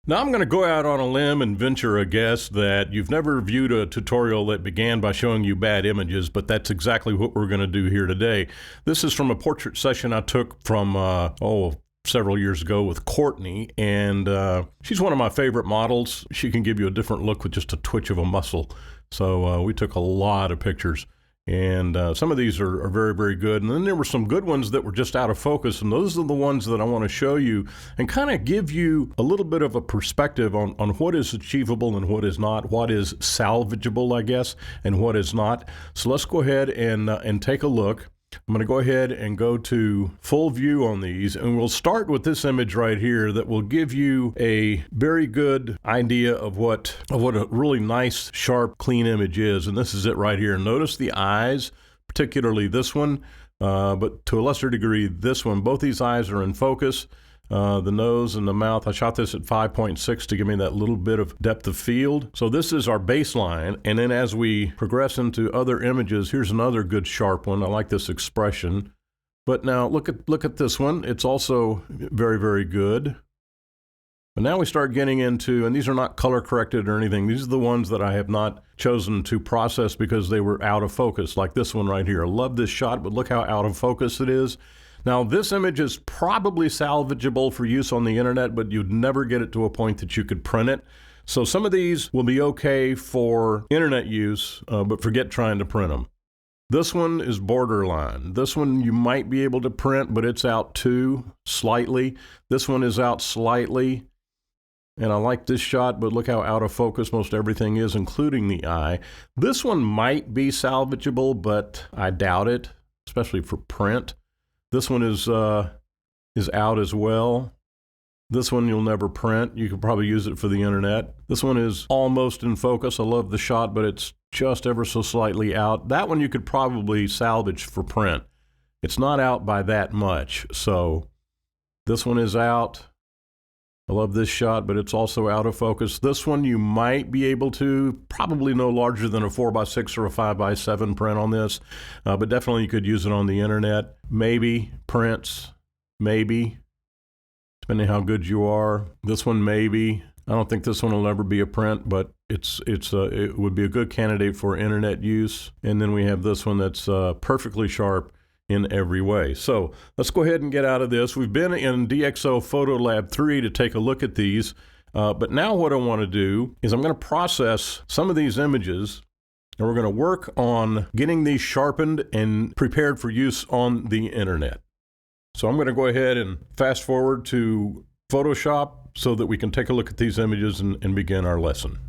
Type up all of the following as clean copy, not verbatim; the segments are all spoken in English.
Now I'm going to go out on a limb and venture a guess that you've never viewed a tutorial that began by showing you bad images, but that's exactly what we're going to do here today. This is from a portrait session I took from, several years ago with Courtney, and she's one of my favorite models. She can give you a different look with just a twitch of a muscle. So we took a lot of pictures. And some of these are very, very good. And then there were some good ones that were just out of focus. And those are the ones that I want to show you and kind of give you a little bit of a perspective on what is achievable and what is not, what is salvageable, I guess, and what is not. So let's go ahead and take a look. I'm going to go ahead and go to full view on these, and we'll start with this image right here that will give you a very good idea of what a really nice, sharp, clean image is. And this is it right here. Notice the eyes, particularly this one, but to a lesser degree, this one. Both these eyes are in focus. The nose and the mouth, I shot this at 5.6 to give me that little bit of depth of field. So this is our baseline, and then as we progress into other images, here's another good sharp one. I like this expression. But now look at this one. It's also very, very good. But now we start getting into, and these are not color corrected or anything. These are the ones that I have not chosen to process because they were out of focus, like this one right here. I love this shot, but look how out of focus it is. Now, this image is probably salvageable for use on the internet, but you'd never get it to a point that you could print it. So some of these will be okay for internet use, but forget trying to print them. This one is borderline. This one you might be able to print, but it's out too, slightly. This one is out slightly. And I like this shot, but look how out of focus most everything is, including the eye. This one might be salvageable, but I doubt it, especially for print. This one is out as well. This one you'll never print. You could probably use it for the internet. This one is almost in focus. I love the shot, but it's just ever so slightly out. That one you could probably salvage for print. It's not out by that much. So this one is out. I love this shot, but it's also out of focus. This one you might be able to, probably no larger than a 4x6 or a 5x7 print on this, but definitely you could use it on the internet. Maybe prints, maybe, depending how good you are. This one maybe. I don't think this one will ever be a print, but it would be a good candidate for internet use. And then we have this one that's perfectly sharp in every way. So let's go ahead and get out of this. We've been in DxO Photo Lab 3 to take a look at these, but now what I want to do is I'm going to process some of these images, and we're going to work on getting these sharpened and prepared for use on the internet. So I'm going to go ahead and fast forward to Photoshop so that we can take a look at these images and begin our lesson.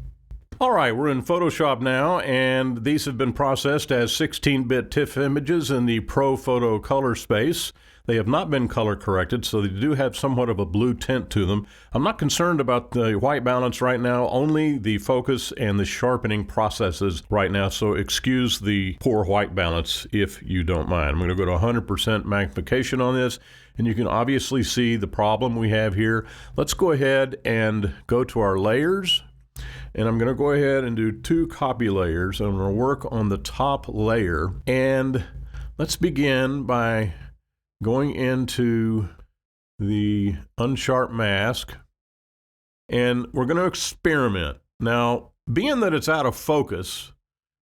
All right, we're in Photoshop now, and these have been processed as 16-bit TIFF images in the Pro Photo color space. They have not been color corrected, so they do have somewhat of a blue tint to them. I'm not concerned about the white balance right now, only the focus and the sharpening processes right now, so excuse the poor white balance if you don't mind. I'm going to go to 100% magnification on this, and you can obviously see the problem we have here. Let's go ahead and go to our layers. And I'm going to go ahead and do 2 copy layers. I'm going to work on the top layer. And let's begin by going into the unsharp mask. And we're going to experiment. Now, being that it's out of focus,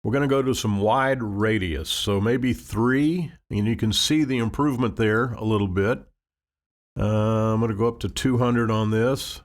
we're going to go to some wide radius. So maybe 3. And you can see the improvement there a little bit. I'm going to go up to 200 on this.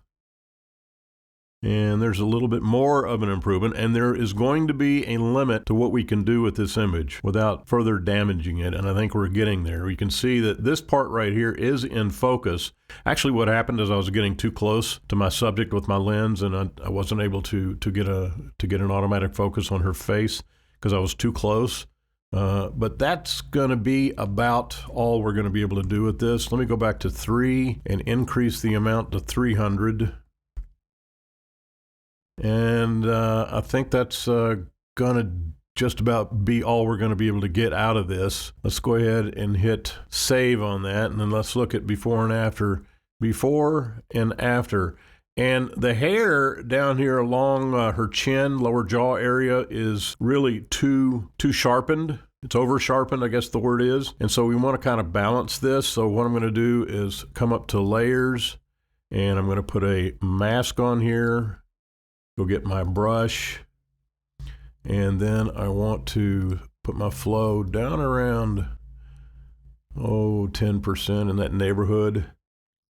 And there's a little bit more of an improvement, and there is going to be a limit to what we can do with this image without further damaging it, and I think we're getting there. We can see that this part right here is in focus. Actually, what happened is I was getting too close to my subject with my lens, and I wasn't able to get an automatic focus on her face because I was too close. But that's going to be about all we're going to be able to do with this. Let me go back to 3 and increase the amount to 300. And I think that's going to just about be all we're going to be able to get out of this. Let's go ahead and hit save on that, and then let's look at before and after. Before and after. And the hair down here along her chin, lower jaw area is really too sharpened. It's over sharpened, I guess the word is. And so we want to kind of balance this. So what I'm going to do is come up to layers And I'm going to put a mask on here, go get my brush, and then I want to put my flow down around, 10% in that neighborhood,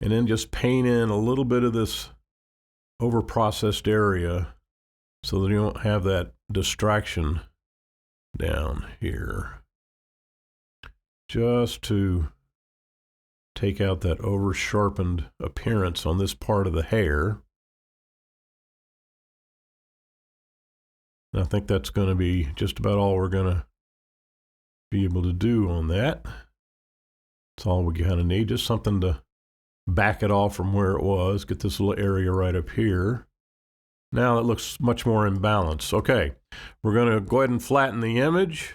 and then just paint in a little bit of this over-processed area so that you don't have that distraction down here. Just to take out that over-sharpened appearance on this part of the hair. And I think that's going to be just about all we're going to be able to do on that. That's all we kind of need, just something to back it off from where it was. Get this little area right up here. Now it looks much more in balance. Okay, we're going to go ahead and flatten the image.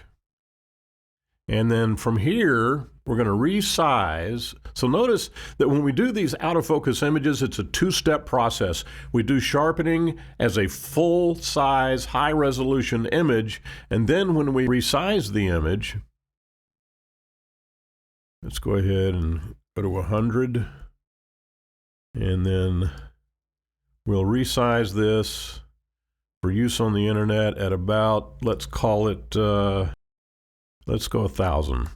And then from here, we're going to resize. So notice that when we do these out of focus images, it's a two-step process. We do sharpening as a full-size, high-resolution image. And then when we resize the image, let's go ahead and go to 100. And then we'll resize this for use on the internet at about, let's call it, let's go 1,000.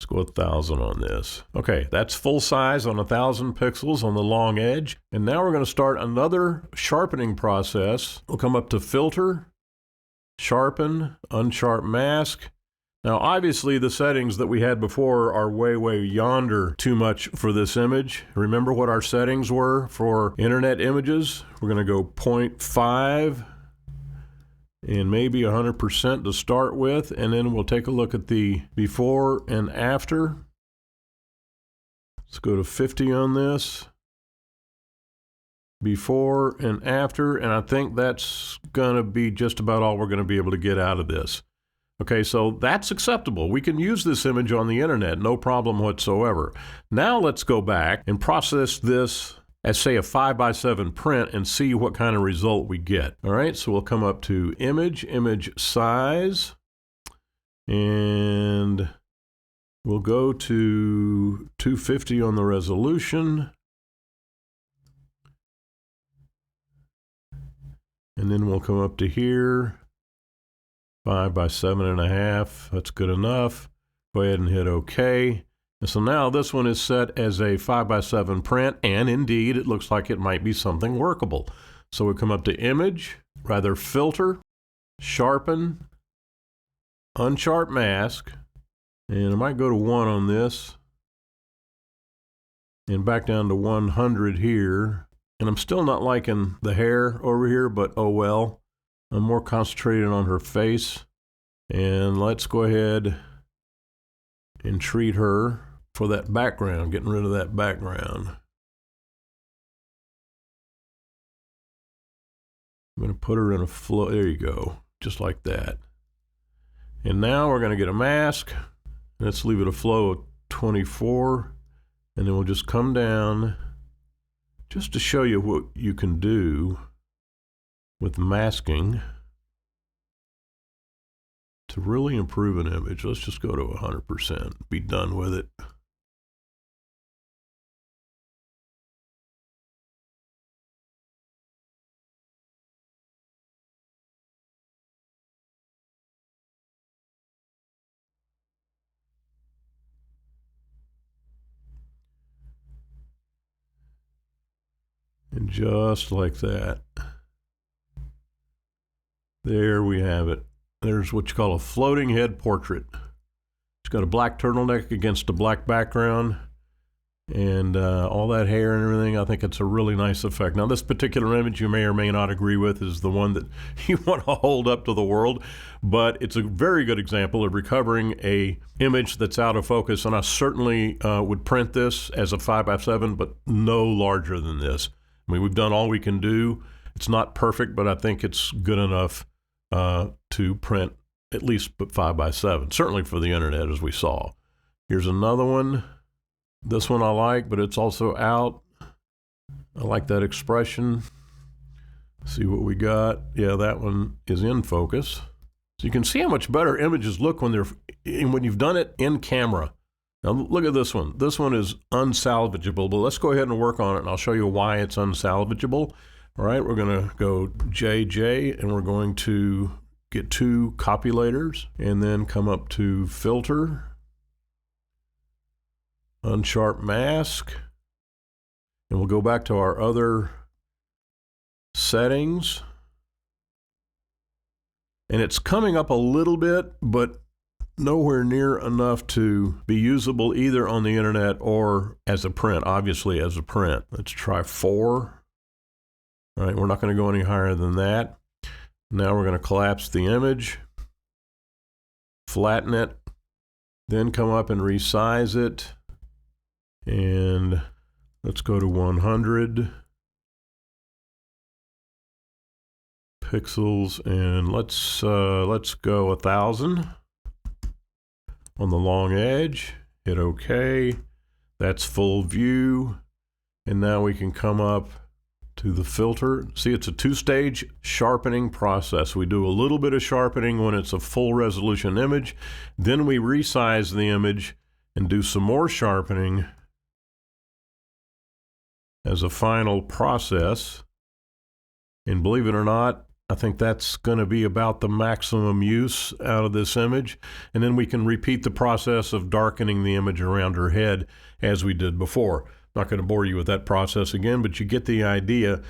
Let's go 1,000 on this. Okay, that's full size on 1,000 pixels on the long edge. And now we're going to start another sharpening process. We'll come up to Filter, Sharpen, Unsharp Mask. Now, obviously, the settings that we had before are way yonder too much for this image. Remember what our settings were for internet images? We're going to go 0.5 and maybe 100% to start with, and then we'll take a look at the before and after. Let's go to 50 on this. Before and after, and I think that's going to be just about all we're going to be able to get out of this. Okay, so that's acceptable. We can use this image on the internet, no problem whatsoever. Now let's go back and process this as, say, a 5x7 print and see what kind of result we get. All right, so we'll come up to Image, Image Size, and we'll go to 250 on the resolution. And then we'll come up to here. 5x7.5, that's good enough. Go ahead and hit OK. And so now this one is set as a 5x7 print, and indeed it looks like it might be something workable. So we come up to Image, Filter, Sharpen, Unsharp Mask, and I might go to 1 on this, and back down to 100 here. And I'm still not liking the hair over here, but oh well. I'm more concentrated on her face. And let's go ahead and treat her for that background, getting rid of that background. I'm going to put her in a flow. There you go, just like that. And now we're going to get a mask. Let's leave it a flow of 24. And then we'll just come down just to show you what you can do with masking to really improve an image. Let's just go to 100%, be done with it. And just like that. There we have it. There's what you call a floating head portrait. It's got a black turtleneck against a black background and all that hair and everything. I think it's a really nice effect. Now, this particular image you may or may not agree with is the one that you want to hold up to the world, but it's a very good example of recovering a image that's out of focus, and I certainly would print this as a 5x7, but no larger than this. I mean, we've done all we can do. It's not perfect, but I think it's good enough to print at least 5x7, certainly for the internet, as we saw. Here's another one. This one I like, but it's also out. I like that expression. See what we got. Yeah, that one is in focus. So you can see how much better images look when you've done it in camera. Now look at this one. This one is unsalvageable, but let's go ahead and work on it, and I'll show you why it's unsalvageable. All right, we're going to go JJ, and we're going to get 2 copulators, and then come up to Filter, Unsharp Mask, and we'll go back to our other settings. And it's coming up a little bit, but nowhere near enough to be usable either on the internet or as a print, obviously as a print. Let's try 4. All right, we're not going to go any higher than that. Now we're going to collapse the image, flatten it, then come up and resize it. And let's go to 100 pixels, and let's go 1,000 on the long edge. Hit OK. That's full view. And now we can come up to the filter. See, it's a 2-stage sharpening process. We do a little bit of sharpening when it's a full resolution image. Then we resize the image and do some more sharpening as a final process. And believe it or not, I think that's going to be about the maximum use out of this image. And then we can repeat the process of darkening the image around her head as we did before. Not going to bore you with that process again, but you get the idea.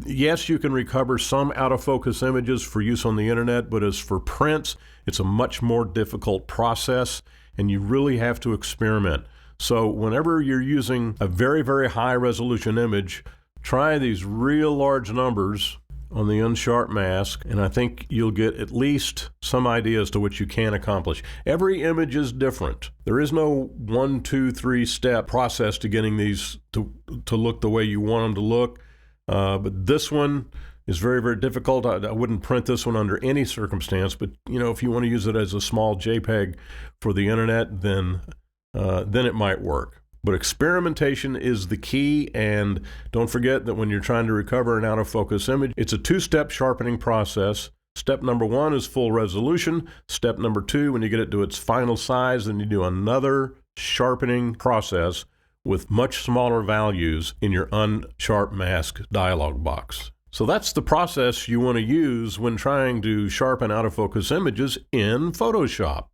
Yes, you can recover some out of focus images for use on the internet, but as for prints, it's a much more difficult process, and you really have to experiment. So whenever you're using a very, very high resolution image, try these real large numbers on the Unsharp Mask, and I think you'll get at least some idea as to what you can accomplish. Every image is different. There is no 1, 2, 3 step process to getting these to look the way you want them to look. But this one is very, very difficult. I wouldn't print this one under any circumstance, but if you want to use it as a small JPEG for the internet, then it might work. But experimentation is the key, and don't forget that when you're trying to recover an out-of-focus image, it's a 2-step sharpening process. Step number 1 is full resolution. Step number 2, when you get it to its final size, then you do another sharpening process with much smaller values in your Unsharp Mask dialog box. So that's the process you want to use when trying to sharpen out-of-focus images in Photoshop.